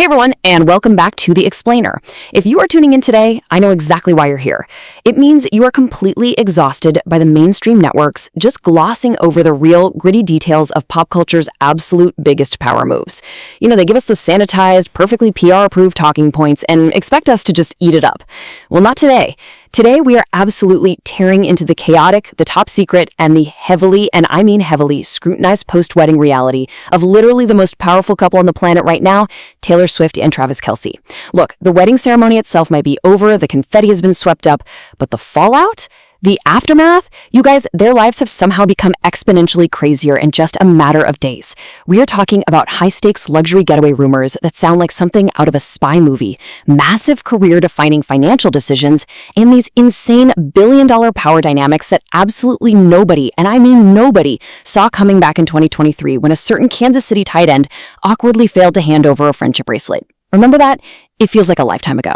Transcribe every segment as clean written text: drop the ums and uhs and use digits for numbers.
Hey everyone, and welcome back to The Explainer. If you are tuning in today, I know exactly why you're here. It means you are completely exhausted by the mainstream networks just glossing over the real, gritty details of pop culture's absolute biggest power moves. You know, they give us those sanitized, perfectly PR-approved talking points and expect us to just eat it up. Well, not today. Today, we are absolutely tearing into the chaotic, the top secret, and the heavily, and I mean heavily, scrutinized post-wedding reality of literally the most powerful couple on the planet right now, Taylor Swift and Travis Kelce. Look, the wedding ceremony itself might be over, the confetti has been swept up, but the fallout? The aftermath? You guys, their lives have somehow become exponentially crazier in just a matter of days. We are talking about high-stakes luxury getaway rumors that sound like something out of a spy movie, massive career-defining financial decisions, and these insane billion-dollar power dynamics that absolutely nobody, and I mean nobody, saw coming back in 2023 when a certain Kansas City tight end awkwardly failed to hand over a friendship bracelet. Remember that? It feels like a lifetime ago.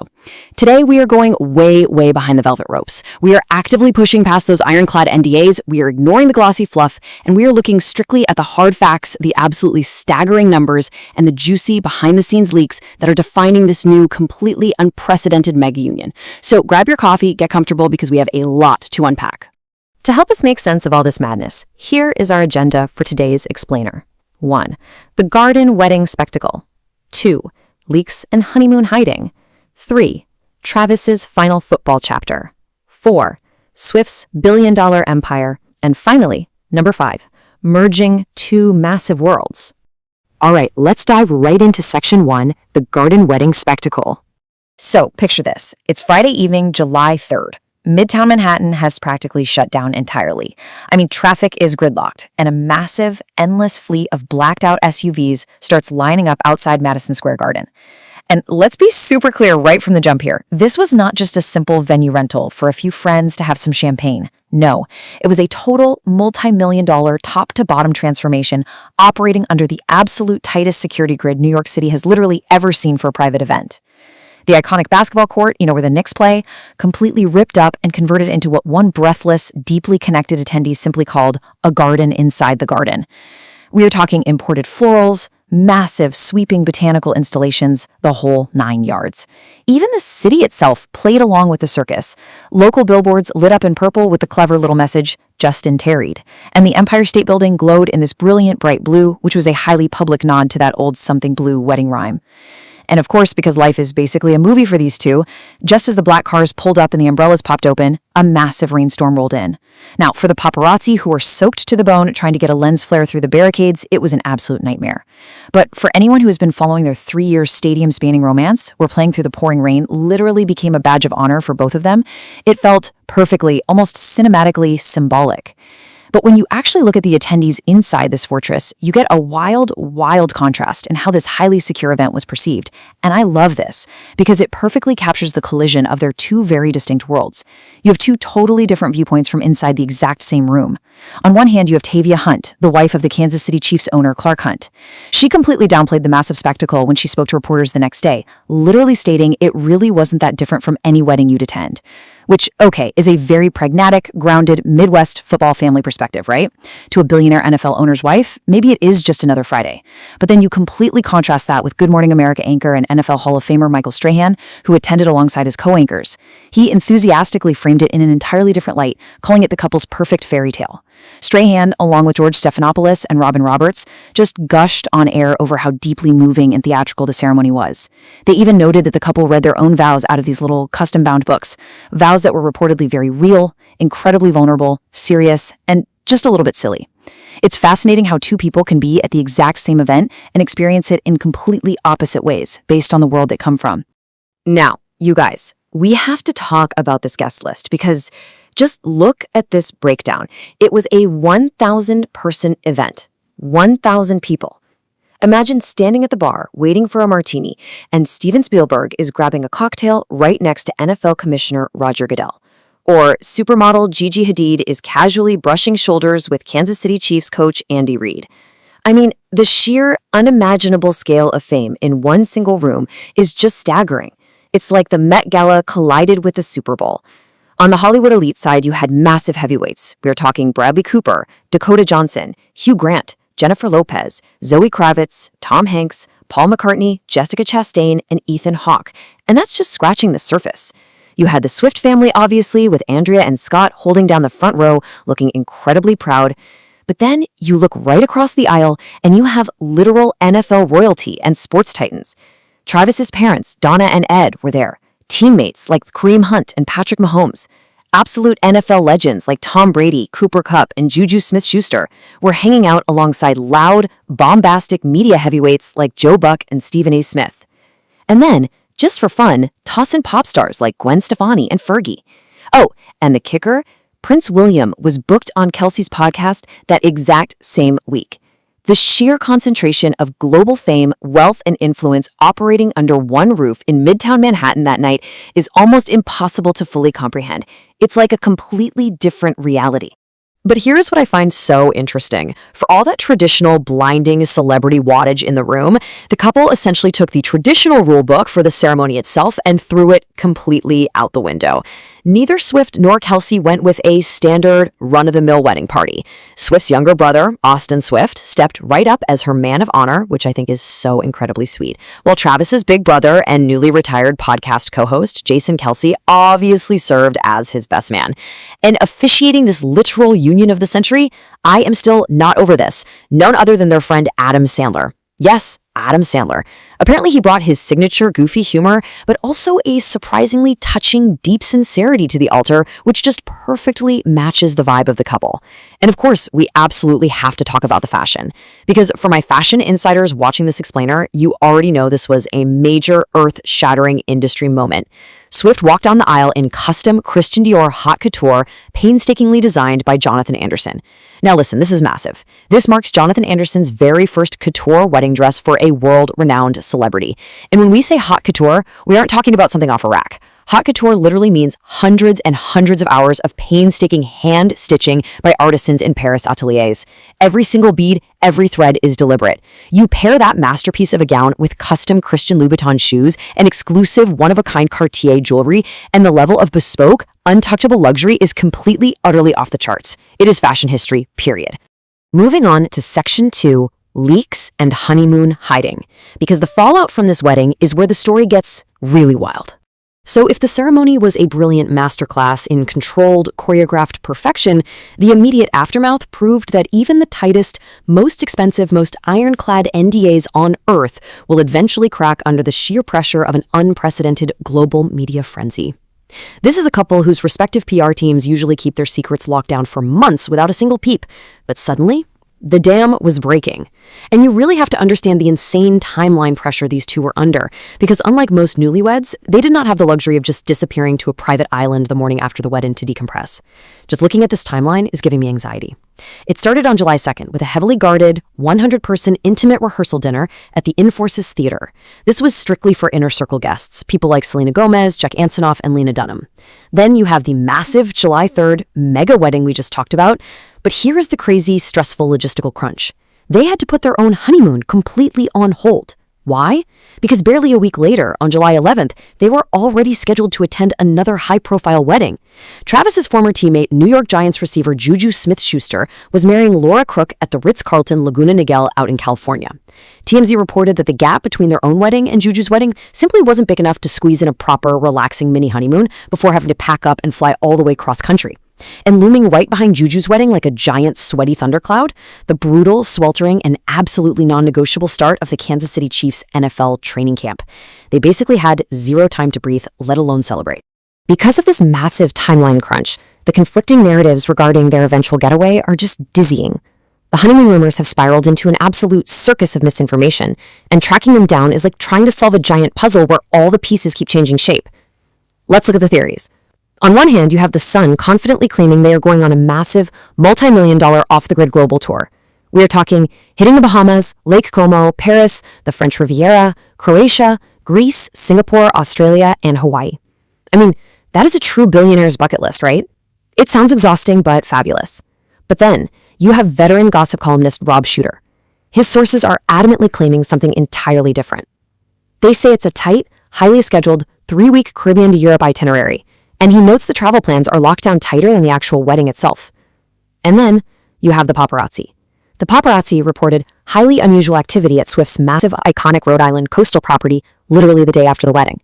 Today, we are going way, way behind the velvet ropes. We are actively pushing past those ironclad NDAs, we are ignoring the glossy fluff, and we are looking strictly at the hard facts, the absolutely staggering numbers, and the juicy behind-the-scenes leaks that are defining this new, completely unprecedented mega union. So grab your coffee, get comfortable, because we have a lot to unpack. To help us make sense of all this madness, here is our agenda for today's Explainer. 1. The garden wedding spectacle. 2. Leaks and honeymoon hiding. 3. Travis's final football chapter. 4. Swift's billion-dollar empire. And finally, number 5, merging two massive worlds. All right, let's dive right into section 1, the garden wedding spectacle. So, picture this. It's Friday evening, July 3rd. Midtown Manhattan has practically shut down entirely. I mean, traffic is gridlocked, and a massive, endless fleet of blacked-out SUVs starts lining up outside Madison Square Garden. And let's be super clear right from the jump here. This was not just a simple venue rental for a few friends to have some champagne. No, it was a total multi-million-dollar top-to-bottom transformation operating under the absolute tightest security grid New York City has literally ever seen for a private event. The iconic basketball court, where the Knicks play, completely ripped up and converted into what one breathless, deeply connected attendee simply called a garden inside the garden. We are talking imported florals, massive, sweeping botanical installations, the whole 9 yards. Even the city itself played along with the circus. Local billboards lit up in purple with the clever little message, Justin tarried. And the Empire State Building glowed in this brilliant bright blue, which was a highly public nod to that old something blue wedding rhyme. And of course, because life is basically a movie for these two, just as the black cars pulled up and the umbrellas popped open, a massive rainstorm rolled in. Now, for the paparazzi who were soaked to the bone trying to get a lens flare through the barricades, it was an absolute nightmare. But for anyone who has been following their 3-year stadium-spanning romance, where playing through the pouring rain literally became a badge of honor for both of them, it felt perfectly, almost cinematically symbolic. But when you actually look at the attendees inside this fortress, you get a wild, wild contrast in how this highly secure event was perceived. And I love this, because it perfectly captures the collision of their two very distinct worlds. You have two totally different viewpoints from inside the exact same room. On one hand, you have Tavia Hunt, the wife of the Kansas City Chiefs owner Clark Hunt. She completely downplayed the massive spectacle when she spoke to reporters the next day, literally stating it really wasn't that different from any wedding you'd attend. Which, okay, is a very pragmatic, grounded, Midwest football family perspective, right? To a billionaire NFL owner's wife, maybe it is just another Friday. But then you completely contrast that with Good Morning America anchor and NFL Hall of Famer Michael Strahan, who attended alongside his co-anchors. He enthusiastically framed it in an entirely different light, calling it the couple's perfect fairy tale. Strahan, along with George Stephanopoulos and Robin Roberts, just gushed on air over how deeply moving and theatrical the ceremony was. They even noted that the couple read their own vows out of these little custom-bound books, vows that were reportedly very real, incredibly vulnerable, serious, and just a little bit silly. It's fascinating how two people can be at the exact same event and experience it in completely opposite ways based on the world they come from. Now, you guys, we have to talk about this guest list because just look at this breakdown. It was a 1,000-person event. 1,000 people. Imagine standing at the bar, waiting for a martini, and Steven Spielberg is grabbing a cocktail right next to NFL Commissioner Roger Goodell. Or supermodel Gigi Hadid is casually brushing shoulders with Kansas City Chiefs coach Andy Reid. I mean, the sheer, unimaginable scale of fame in one single room is just staggering. It's like the Met Gala collided with the Super Bowl. On the Hollywood elite side, you had massive heavyweights. We are talking Bradley Cooper, Dakota Johnson, Hugh Grant, Jennifer Lopez, Zoe Kravitz, Tom Hanks, Paul McCartney, Jessica Chastain, and Ethan Hawke, and that's just scratching the surface. You had the Swift family, obviously, with Andrea and Scott holding down the front row, looking incredibly proud. But then you look right across the aisle, and you have literal NFL royalty and sports titans. Travis's parents, Donna and Ed, were there. Teammates like Kareem Hunt and Patrick Mahomes. Absolute NFL legends like Tom Brady, Cooper Kupp, and Juju Smith-Schuster were hanging out alongside loud, bombastic media heavyweights like Joe Buck and Stephen A. Smith. And then, just for fun, toss in pop stars like Gwen Stefani and Fergie. Oh, and the kicker? Prince William was booked on Kelce's podcast that exact same week. The sheer concentration of global fame, wealth, and influence operating under one roof in Midtown Manhattan that night is almost impossible to fully comprehend. It's like a completely different reality. But here's what I find so interesting. For all that traditional blinding celebrity wattage in the room, the couple essentially took the traditional rule book for the ceremony itself and threw it completely out the window. Neither Swift nor Kelce went with a standard run-of-the-mill wedding party. Swift's younger brother, Austin Swift, stepped right up as her man of honor, which I think is so incredibly sweet, while Travis's big brother and newly retired podcast co-host, Jason Kelce, obviously served as his best man. And officiating this literal union of the century, I am still not over this. None other than their friend Adam Sandler. Yes, Adam Sandler. Apparently he brought his signature goofy humor, but also a surprisingly touching, deep sincerity to the altar, which just perfectly matches the vibe of the couple. And of course, we absolutely have to talk about the fashion. Because for my fashion insiders watching this explainer, you already know this was a major earth-shattering industry moment. Swift walked down the aisle in custom Christian Dior haute couture, painstakingly designed by Jonathan Anderson. Now listen, this is massive. This marks Jonathan Anderson's very first couture wedding dress for a world-renowned celebrity. And when we say haute couture, we aren't talking about something off a rack. Haute couture literally means hundreds and hundreds of hours of painstaking hand stitching by artisans in Paris ateliers. Every single bead, every thread is deliberate. You pair that masterpiece of a gown with custom Christian Louboutin shoes and exclusive one-of-a-kind Cartier jewelry, and the level of bespoke, untouchable luxury is completely, utterly off the charts. It is fashion history, period. Moving on to Section 2, leaks and honeymoon hiding, because the fallout from this wedding is where the story gets really wild. So if the ceremony was a brilliant masterclass in controlled, choreographed perfection, the immediate aftermath proved that even the tightest, most expensive, most ironclad NDAs on Earth will eventually crack under the sheer pressure of an unprecedented global media frenzy. This is a couple whose respective PR teams usually keep their secrets locked down for months without a single peep, but suddenly, the dam was breaking. And you really have to understand the insane timeline pressure these two were under, because unlike most newlyweds, they did not have the luxury of just disappearing to a private island the morning after the wedding to decompress. Just looking at this timeline is giving me anxiety. It started on July 2nd with a heavily guarded, 100-person intimate rehearsal dinner at the Inforces Theater. This was strictly for inner circle guests, people like Selena Gomez, Jack Antonoff, and Lena Dunham. Then you have the massive July 3rd mega wedding we just talked about, but here is the crazy, stressful logistical crunch. They had to put their own honeymoon completely on hold. Why? Because barely a week later, on July 11th, they were already scheduled to attend another high-profile wedding. Travis's former teammate, New York Giants receiver Juju Smith-Schuster, was marrying Laura Crook at the Ritz-Carlton Laguna Niguel out in California. TMZ reported that the gap between their own wedding and Juju's wedding simply wasn't big enough to squeeze in a proper, relaxing mini honeymoon before having to pack up and fly all the way cross-country. And looming right behind Juju's wedding like a giant sweaty thundercloud, the brutal, sweltering, and absolutely non-negotiable start of the Kansas City Chiefs NFL training camp. They basically had zero time to breathe, let alone celebrate. Because of this massive timeline crunch, the conflicting narratives regarding their eventual getaway are just dizzying. The honeymoon rumors have spiraled into an absolute circus of misinformation, and tracking them down is like trying to solve a giant puzzle where all the pieces keep changing shape. Let's look at the theories. On one hand, you have The Sun confidently claiming they are going on a massive, multi-million-dollar off-the-grid global tour. We are talking hitting the Bahamas, Lake Como, Paris, the French Riviera, Croatia, Greece, Singapore, Australia, and Hawaii. I mean, that is a true billionaire's bucket list, right? It sounds exhausting, but fabulous. But then, you have veteran gossip columnist Rob Shooter. His sources are adamantly claiming something entirely different. They say it's a tight, highly scheduled, 3-week Caribbean to Europe itinerary, and he notes the travel plans are locked down tighter than the actual wedding itself. And then, you have the paparazzi. The paparazzi reported highly unusual activity at Swift's massive, iconic Rhode Island coastal property literally the day after the wedding.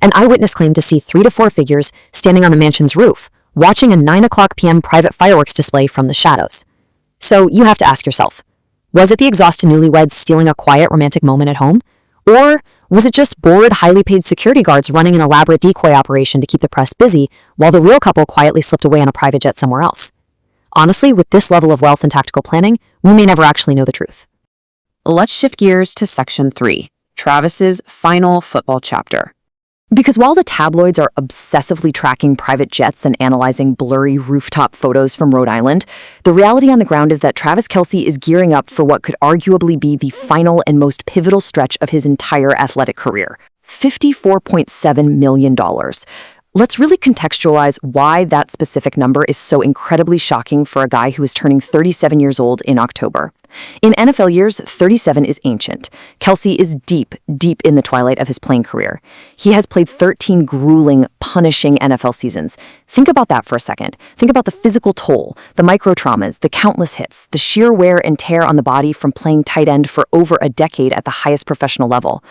An eyewitness claimed to see 3 to 4 figures standing on the mansion's roof, watching a 9 o'clock p.m. private fireworks display from the shadows. So you have to ask yourself, was it the exhausted newlyweds stealing a quiet romantic moment at home? Or was it just bored, highly paid security guards running an elaborate decoy operation to keep the press busy while the real couple quietly slipped away on a private jet somewhere else? Honestly, with this level of wealth and tactical planning, we may never actually know the truth. Let's shift gears to Section 3, Travis's final football chapter. Because while the tabloids are obsessively tracking private jets and analyzing blurry rooftop photos from Rhode Island, the reality on the ground is that Travis Kelce is gearing up for what could arguably be the final and most pivotal stretch of his entire athletic career, $54.7 million. Let's really contextualize why that specific number is so incredibly shocking for a guy who is turning 37 years old in October. In NFL years, 37 is ancient. Kelce is deep in the twilight of his playing career. He has played 13 grueling, punishing NFL seasons. Think about that for a second. Think about the physical toll, the micro-traumas, the countless hits, the sheer wear and tear on the body from playing tight end for over a decade at the highest professional level.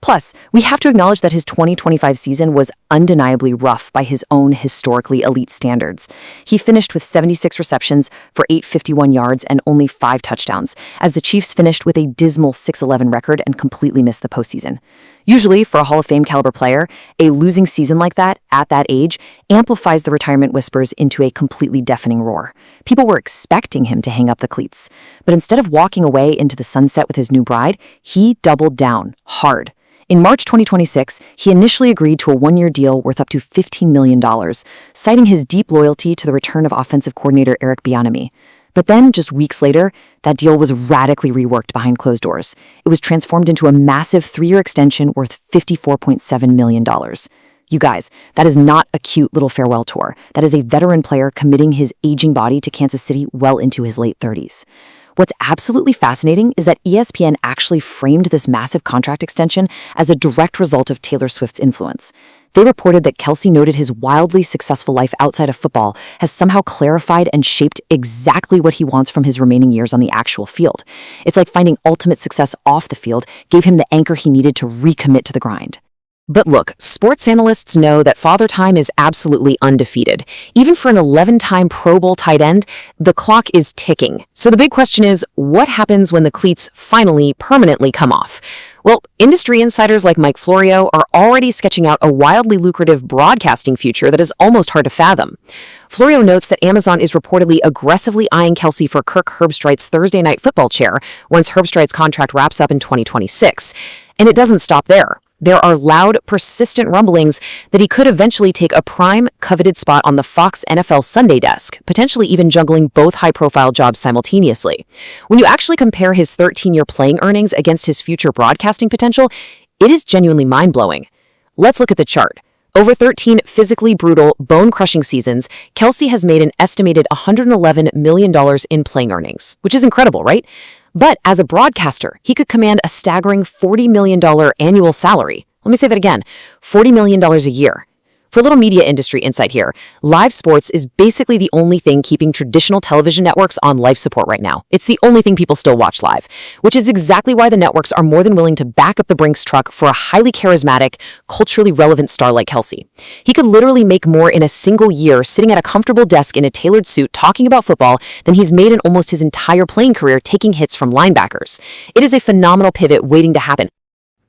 Plus, we have to acknowledge that his 2025 season was undeniably rough by his own historically elite standards. He finished with 76 receptions for 851 yards and only 5 touchdowns, as the Chiefs finished with a dismal 6-11 record and completely missed the postseason. Usually, for a Hall of Fame caliber player, a losing season like that, at that age, amplifies the retirement whispers into a completely deafening roar. People were expecting him to hang up the cleats. But instead of walking away into the sunset with his new bride, he doubled down, hard. In March 2026, he initially agreed to a 1-year deal worth up to $15 million, citing his deep loyalty to the return of offensive coordinator Eric Bieniemy. But then, just weeks later, that deal was radically reworked behind closed doors. It was transformed into a massive 3-year extension worth $54.7 million. You guys, that is not a cute little farewell tour. That is a veteran player committing his aging body to Kansas City well into his late 30s. What's absolutely fascinating is that ESPN actually framed this massive contract extension as a direct result of Taylor Swift's influence. They reported that Kelce noted his wildly successful life outside of football has somehow clarified and shaped exactly what he wants from his remaining years on the actual field. It's like finding ultimate success off the field gave him the anchor he needed to recommit to the grind. But look, sports analysts know that Father Time is absolutely undefeated. Even for an 11-time Pro Bowl tight end, the clock is ticking. So the big question is, what happens when the cleats finally permanently come off? Well, industry insiders like Mike Florio are already sketching out a wildly lucrative broadcasting future that is almost hard to fathom. Florio notes that Amazon is reportedly aggressively eyeing Kelce for Kirk Herbstreit's Thursday Night Football chair once Herbstreit's contract wraps up in 2026. And it doesn't stop there. There are loud, persistent rumblings that he could eventually take a prime, coveted spot on the Fox NFL Sunday desk, potentially even juggling both high-profile jobs simultaneously. When you actually compare his 13-year playing earnings against his future broadcasting potential, it is genuinely mind-blowing. Let's look at the chart. Over 13 physically brutal, bone-crushing seasons, Kelce has made an estimated $111 million in playing earnings, which is incredible, right? But as a broadcaster, he could command a staggering $40 million annual salary. Let me say that again, $40 million a year. For a little media industry insight here, live sports is basically the only thing keeping traditional television networks on life support right now. It's the only thing people still watch live, which is exactly why the networks are more than willing to back up the Brinks truck for a highly charismatic, culturally relevant star like Kelce. He could literally make more in a single year sitting at a comfortable desk in a tailored suit talking about football than he's made in almost his entire playing career taking hits from linebackers. It is a phenomenal pivot waiting to happen.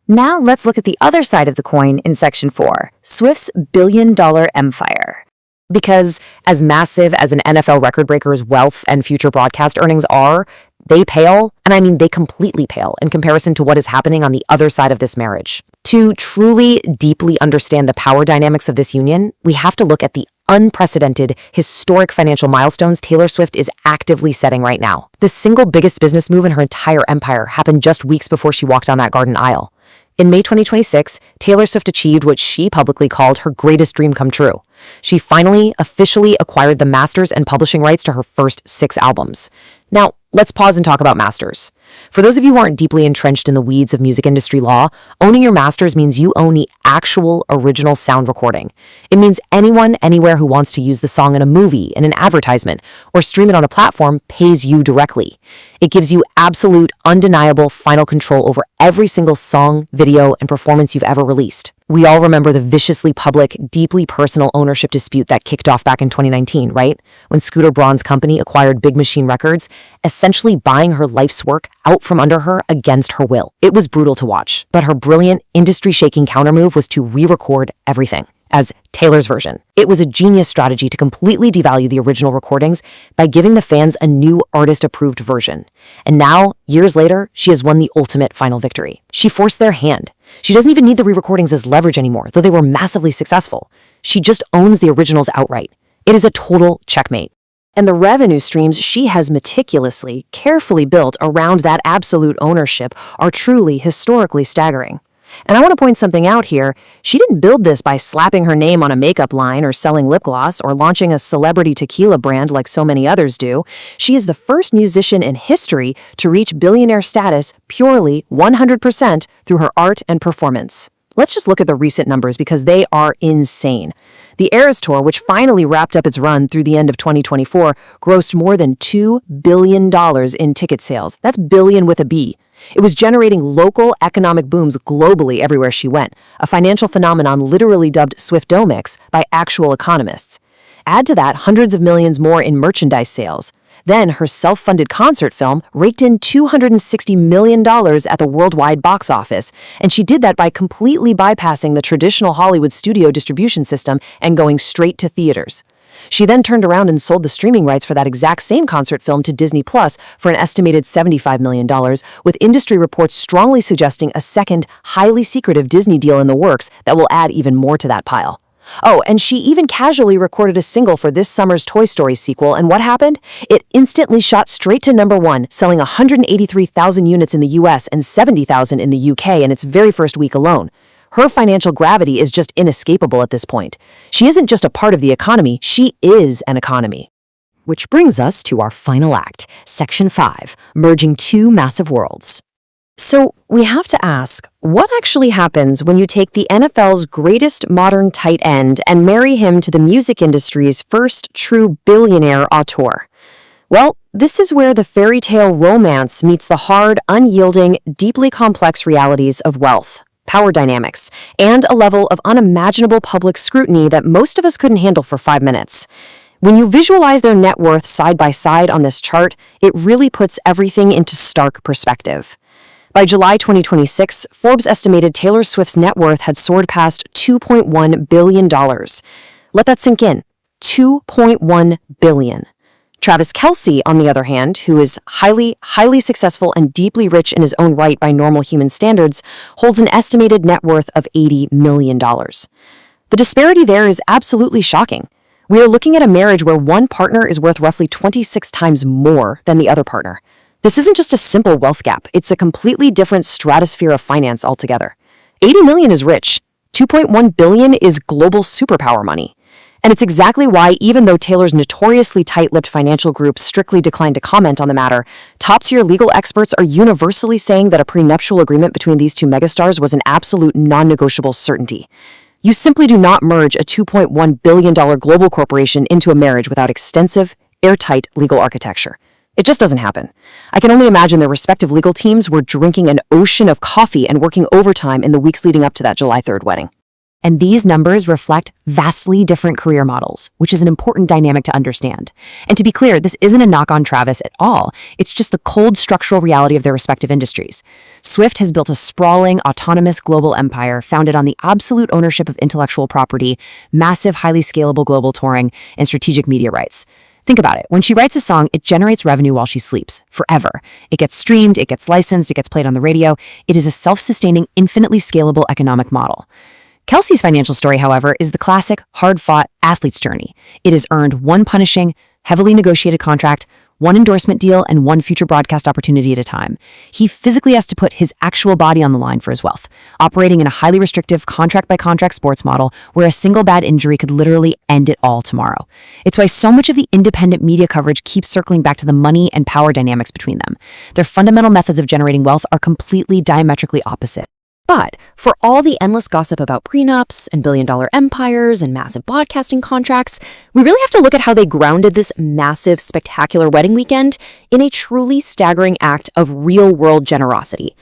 Now let's look at the other side of the coin in Section 4, Swift's billion-dollar empire. Because as massive as an NFL record breaker's wealth and future broadcast earnings are, they pale, and I mean they completely pale, in comparison to what is happening on the other side of this marriage. To truly, deeply understand the power dynamics of this union, we have to look at the unprecedented, historic financial milestones Taylor Swift is actively setting right now. The single biggest business move in her entire empire happened just weeks before she walked down that garden aisle. In May 2026, Taylor Swift achieved what she publicly called her greatest dream come true. She finally, officially acquired the masters and publishing rights to her first 6 albums. Now, let's pause and talk about masters. For those of you who aren't deeply entrenched in the weeds of music industry law, owning your masters means you own the actual original sound recording. It means anyone, anywhere who wants to use the song in a movie, in an advertisement, or stream it on a platform pays you directly. It gives you absolute, undeniable, final control over every single song, video, and performance you've ever released. We all remember the viciously public, deeply personal ownership dispute that kicked off back in 2019, right? When Scooter Braun's company acquired Big Machine Records, essentially buying her life's work out from under her against her will. It was brutal to watch, but her brilliant, industry-shaking countermove was to re-record everything as Taylor's version. It was a genius strategy to completely devalue the original recordings by giving the fans a new artist-approved version. And now, years later, she has won the ultimate final victory. She forced their hand. She doesn't even need the re-recordings as leverage anymore, though they were massively successful. She just owns the originals outright. It is a total checkmate. And the revenue streams she has meticulously, carefully built around that absolute ownership are truly historically staggering. And I want to point something out here. She didn't build this by slapping her name on a makeup line or selling lip gloss or launching a celebrity tequila brand like so many others do. She is the first musician in history to reach billionaire status purely 100% through her art and performance. Let's just look at the recent numbers because they are insane. The Eras Tour, which finally wrapped up its run through the end of 2024, grossed more than $2 billion in ticket sales. That's billion with a B. It was generating local economic booms globally everywhere she went, a financial phenomenon literally dubbed Swiftomics by actual economists. Add to that hundreds of millions more in merchandise sales. Then her self-funded concert film raked in $260 million at the worldwide box office, and she did that by completely bypassing the traditional Hollywood studio distribution system and going straight to theaters. She then turned around and sold the streaming rights for that exact same concert film to Disney Plus for an estimated $75 million, with industry reports strongly suggesting a second, highly secretive Disney deal in the works that will add even more to that pile. Oh, and she even casually recorded a single for this summer's Toy Story sequel, and what happened? It instantly shot straight to #1, selling 183,000 units in the US and 70,000 in the UK in its very first week alone. Her financial gravity is just inescapable at this point. She isn't just a part of the economy, she is an economy. Which brings us to our final act, Section 5, merging two massive worlds. So we have to ask, what actually happens when you take the NFL's greatest modern tight end and marry him to the music industry's first true billionaire auteur? Well, this is where the fairy tale romance meets the hard, unyielding, deeply complex realities of wealth, power dynamics, and a level of unimaginable public scrutiny that most of us couldn't handle for 5 minutes. When you visualize their net worth side by side on this chart, it really puts everything into stark perspective. By July 2026, Forbes estimated Taylor Swift's net worth had soared past $2.1 billion. Let that sink in. $2.1 billion. Travis Kelce, on the other hand, who is highly successful and deeply rich in his own right by normal human standards, holds an estimated net worth of $80 million. The disparity there is absolutely shocking. We are looking at a marriage where one partner is worth roughly 26 times more than the other partner. This isn't just a simple wealth gap, it's a completely different stratosphere of finance altogether. 80 million is rich. 2.1 billion is global superpower money. And it's exactly why, even though Taylor's notoriously tight-lipped financial group strictly declined to comment on the matter, top-tier legal experts are universally saying that a prenuptial agreement between these two megastars was an absolute non-negotiable certainty. You simply do not merge a $2.1 billion global corporation into a marriage without extensive, airtight legal architecture. It just doesn't happen. I can only imagine their respective legal teams were drinking an ocean of coffee and working overtime in the weeks leading up to that July 3rd wedding. And these numbers reflect vastly different career models, which is an important dynamic to understand. And to be clear, this isn't a knock on Travis at all. It's just the cold structural reality of their respective industries. Swift has built a sprawling, autonomous global empire founded on the absolute ownership of intellectual property, massive, highly scalable global touring, and strategic media rights. Think about it. When she writes a song, it generates revenue while she sleeps, forever. It gets streamed, it gets licensed, it gets played on the radio. It is a self-sustaining, infinitely scalable economic model. Kelce's financial story, however, is the classic, hard-fought athlete's journey. It has earned one punishing, heavily negotiated contract, one endorsement deal and one future broadcast opportunity at a time. He physically has to put his actual body on the line for his wealth, operating in a highly restrictive contract-by-contract sports model where a single bad injury could literally end it all tomorrow. It's why so much of the independent media coverage keeps circling back to the money and power dynamics between them. Their fundamental methods of generating wealth are completely diametrically opposite. But for all the endless gossip about prenups and billion-dollar empires and massive broadcasting contracts, we really have to look at how they grounded this massive, spectacular wedding weekend in a truly staggering act of real-world generosity.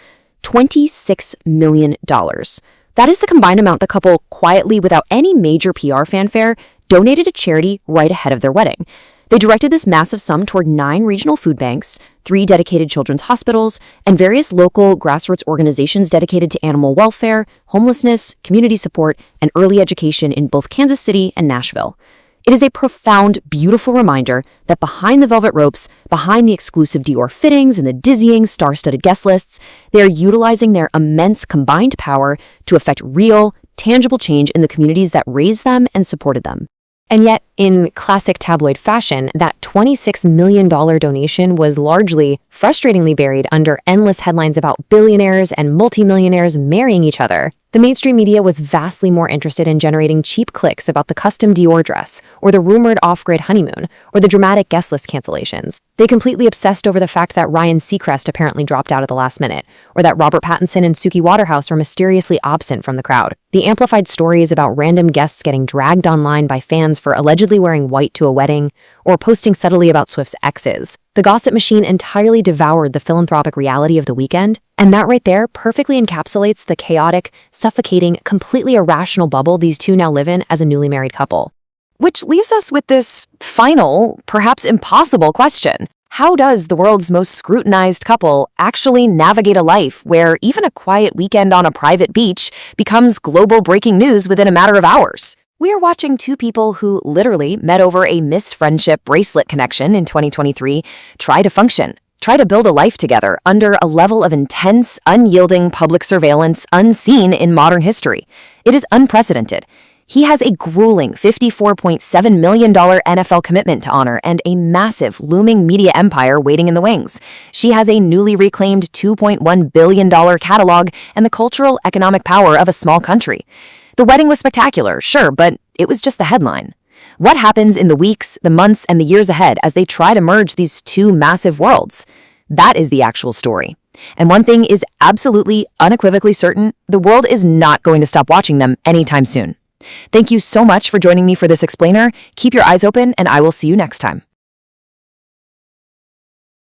$26 million. That is the combined amount the couple quietly, without any major PR fanfare, donated to charity right ahead of their wedding. They directed this massive sum toward 9 regional food banks, 3 dedicated children's hospitals, and various local grassroots organizations dedicated to animal welfare, homelessness, community support, and early education in both Kansas City and Nashville. It is a profound, beautiful reminder that behind the velvet ropes, behind the exclusive Dior fittings and the dizzying, star-studded guest lists, they are utilizing their immense combined power to affect real, tangible change in the communities that raised them and supported them. And yet, in classic tabloid fashion, that $26 million donation was largely, frustratingly buried under endless headlines about billionaires and multimillionaires marrying each other. The mainstream media was vastly more interested in generating cheap clicks about the custom Dior dress, or the rumored off-grid honeymoon, or the dramatic guest list cancellations. They completely obsessed over the fact that Ryan Seacrest apparently dropped out at the last minute, or that Robert Pattinson and Suki Waterhouse were mysteriously absent from the crowd. The amplified stories about random guests getting dragged online by fans for allegedly wearing white to a wedding, or posting subtly about Swift's exes. The gossip machine entirely devoured the philanthropic reality of the weekend, and that right there perfectly encapsulates the chaotic, suffocating, completely irrational bubble these two now live in as a newly married couple. Which leaves us with this final, perhaps impossible question. How does the world's most scrutinized couple actually navigate a life where even a quiet weekend on a private beach becomes global breaking news within a matter of hours? We are watching two people who literally met over a missed friendship bracelet connection in 2023 try to function, try to build a life together under a level of intense, unyielding public surveillance unseen in modern history. It is unprecedented. He has a grueling $54.7 million NFL commitment to honor and a massive, looming media empire waiting in the wings. She has a newly reclaimed $2.1 billion catalog and the cultural, economic power of a small country. The wedding was spectacular, sure, but it was just the headline. What happens in the weeks, the months, and the years ahead as they try to merge these two massive worlds? That is the actual story. And one thing is absolutely, unequivocally certain, the world is not going to stop watching them anytime soon. Thank you so much for joining me for this explainer. Keep your eyes open, and I will see you next time.